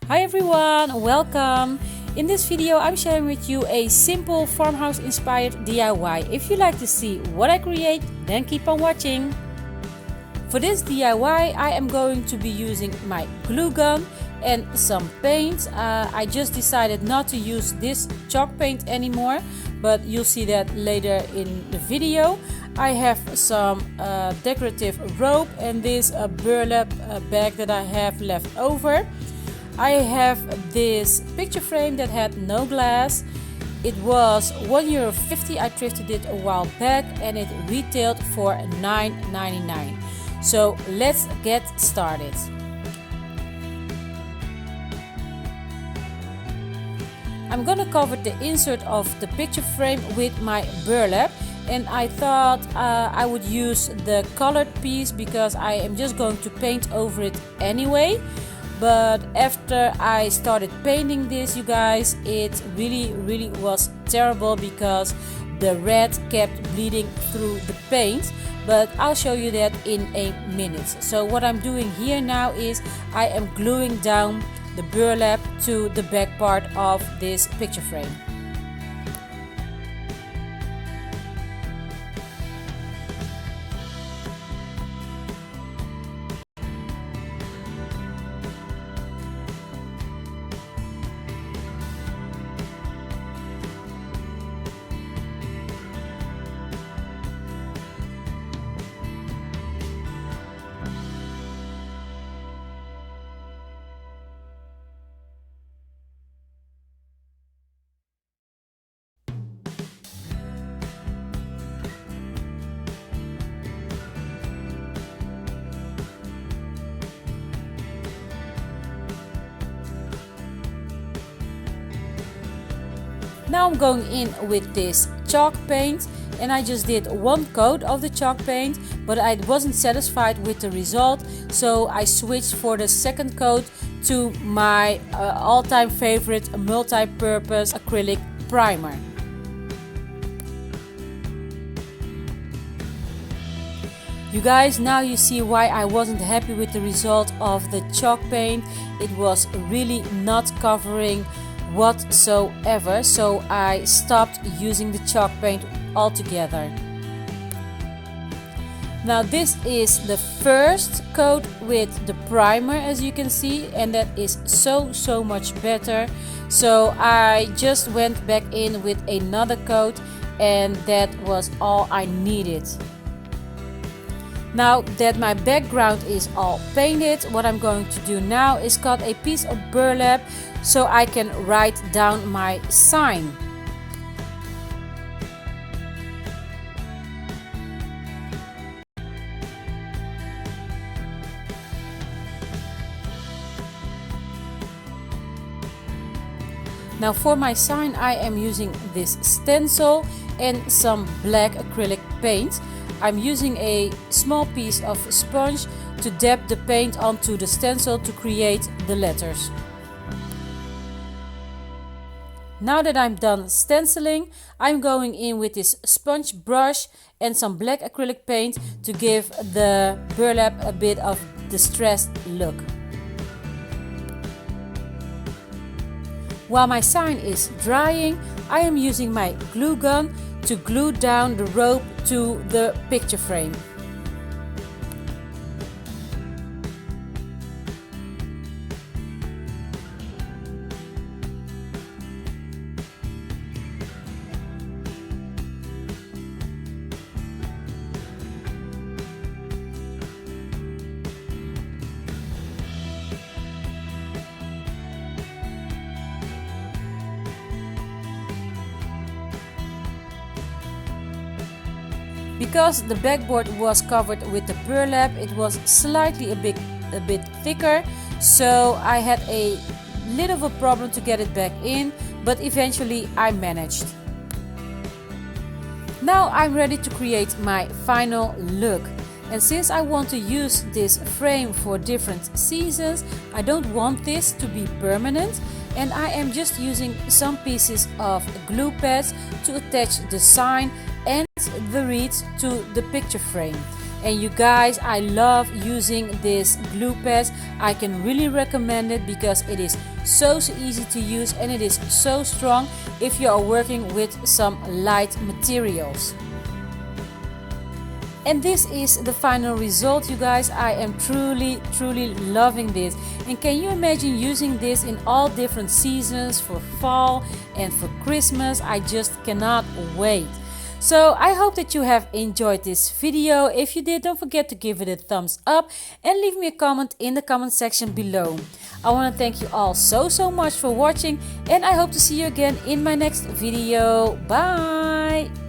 Hi everyone, welcome! In this video I'm sharing with you a simple farmhouse inspired DIY. If you like to see what I create, then keep on watching. For this DIY I am going to be using my glue gun and some paint. I just decided not to use this chalk paint anymore, but you'll see that later in the video. I have some decorative rope and this burlap bag that I have left over. I have this picture frame that had no glass. It was €1.50. I thrifted it a while back and it retailed for $9.99. So let's get started. I'm gonna cover the insert of the picture frame with my burlap, and I thought I would use the colored piece because I am just going to paint over it anyway. But after I started painting this, you guys, it really was terrible because the red kept bleeding through the paint. But I'll show you that in a minute. So what I'm doing here now is I am gluing down the burlap to the back part of this picture frame. Now I'm going in with this chalk paint, and I just did one coat of the chalk paint, but I wasn't satisfied with the result, so I switched for the second coat to my all-time favorite multi-purpose acrylic primer. You guys, now you see why I wasn't happy with the result of the chalk paint. It was really not covering whatsoever, so I stopped using the chalk paint altogether. Now this is the first coat with the primer, as you can see, and that is so much better. So I just went back in with another coat, and that was all I needed. Now that my background is all painted, what I'm going to do now is cut a piece of burlap so I can write down my sign. Now for my sign I am using this stencil and some black acrylic paint. I'm using a small piece of sponge to dab the paint onto the stencil to create the letters. Now that I'm done stenciling, I'm going in with this sponge brush and some black acrylic paint to give the burlap a bit of distressed look. While my sign is drying, I am using my glue gun to glue down the rope to the picture frame. Because the backboard was covered with the burlap, it was slightly a bit thicker, so I had a little of a problem to get it back in, but eventually I managed. Now I'm ready to create my final look. And since I want to use this frame for different seasons, I don't want this to be permanent, and I am just using some pieces of glue pads to attach the sign and the wreath to the picture frame. And you guys, I love using this glue pads. I can really recommend it because it is so easy to use and it is so strong if you are working with some light materials. And this is the final result, you guys. I am truly loving this. And can you imagine using this in all different seasons, for fall and for Christmas? I just cannot wait. So I hope that you have enjoyed this video. If you did, don't forget to give it a thumbs up and leave me a comment in the comment section below. I want to thank you all so much for watching, and I hope to see you again in my next video. Bye!